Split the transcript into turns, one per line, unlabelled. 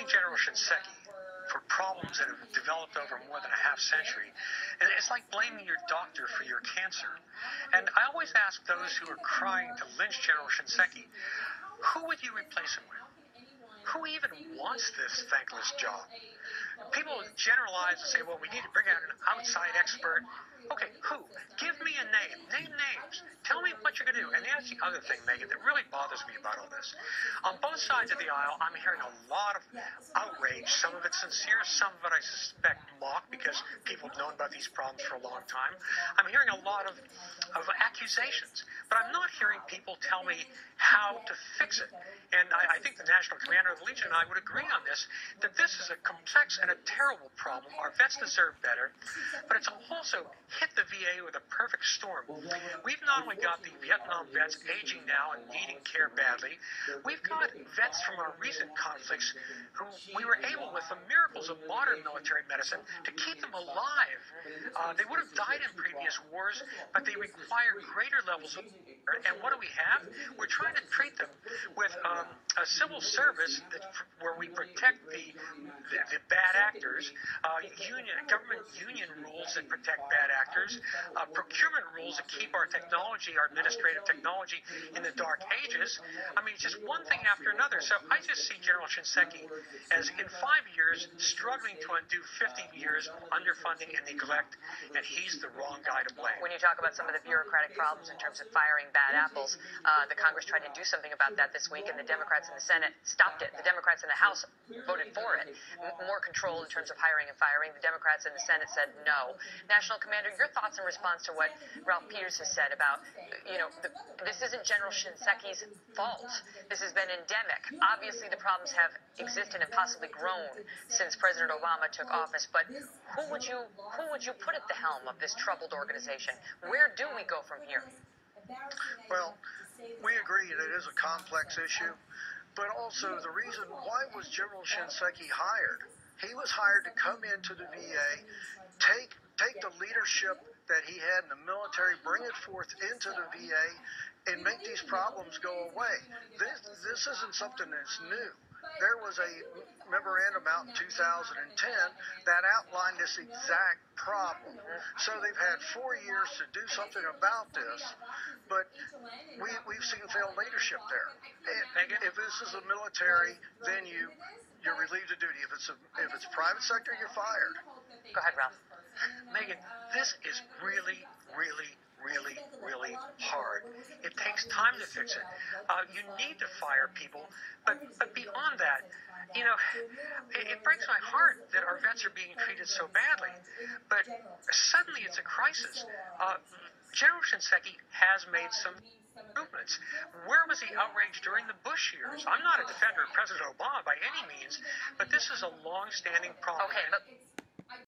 General Shinseki for problems that have developed over more than a half century, it's like blaming your doctor for your cancer. And I always ask those who are crying to lynch General Shinseki, who would you replace him with? Who even wants this thankless job? People generalize and say, well, we need to bring out an outside expert. Okay, who? Give me a name. Name names. Tell me what you're going to do. And that's the other thing, Megan, that really bothers me about all this. On both sides of the aisle, I'm hearing a lot of outrage. Some of it sincere, some of it I suspect mock, because people have known about these problems for a long time. I'm hearing a lot of accusations, but I'm not hearing people tell me how to fix it. And I think the National Commander of the Legion and I would agree on this, that this is a complex and a terrible problem. Our vets deserve better, but it's also hit the VA with a perfect storm. We've not only got the Vietnam vets aging now and needing care badly, we've got vets from our recent conflicts who we were able, with the miracles of modern military medicine, to keep them alive. They would have died in previous wars, but they require greater levels of care. And what do we have? We're trying to treat them with a civil service where we protect the bad actors, government union rules that protect bad actors, procurement rules that keep our technology, our administrative technology, in the dark ages. I mean, just one thing after another. So I just see General Shinseki as, in 5 years, struggling to undo 50 years of underfunding and neglect, and he's the wrong guy to blame.
When you talk about some of the bureaucratic problems in terms of firing bad apples, the Congress tried to do something about that this week, and the Democrats in the Senate stopped it. The Democrats in the House voted for it. More control in terms of hiring and firing. The Democrats in the Senate said no. National Commander, your thoughts in response to what Ralph Peters has said about, this isn't General Shinseki's fault. This has been endemic. Obviously, the problems have existed and possibly grown since President Obama took office, but who would you put at the helm of this troubled organization? Where do we go from here?
Well, we agree that it is a complex issue, but also the reason why was General Shinseki hired? He was hired to come into the VA, take the leadership that he had in the military, bring it forth into the VA, and make these problems go away. This isn't something that's new. There was a memorandum out in 2010 that outlined this exact problem. So they've had 4 years to do something about this, but we've seen failed leadership there. If this is a military, then you're relieved of duty. If it's private sector, you're fired.
Go ahead, Ralph.
Megan, this is really, really, really, really hard. It takes time to fix it. You need to fire people, but beyond that, it breaks my heart that our vets are being treated so badly. But suddenly it's a crisis. General Shinseki has made some improvements. Where was the outrage during the Bush years? I'm not a defender of President Obama by any means, but this is a long-standing problem.
Okay, but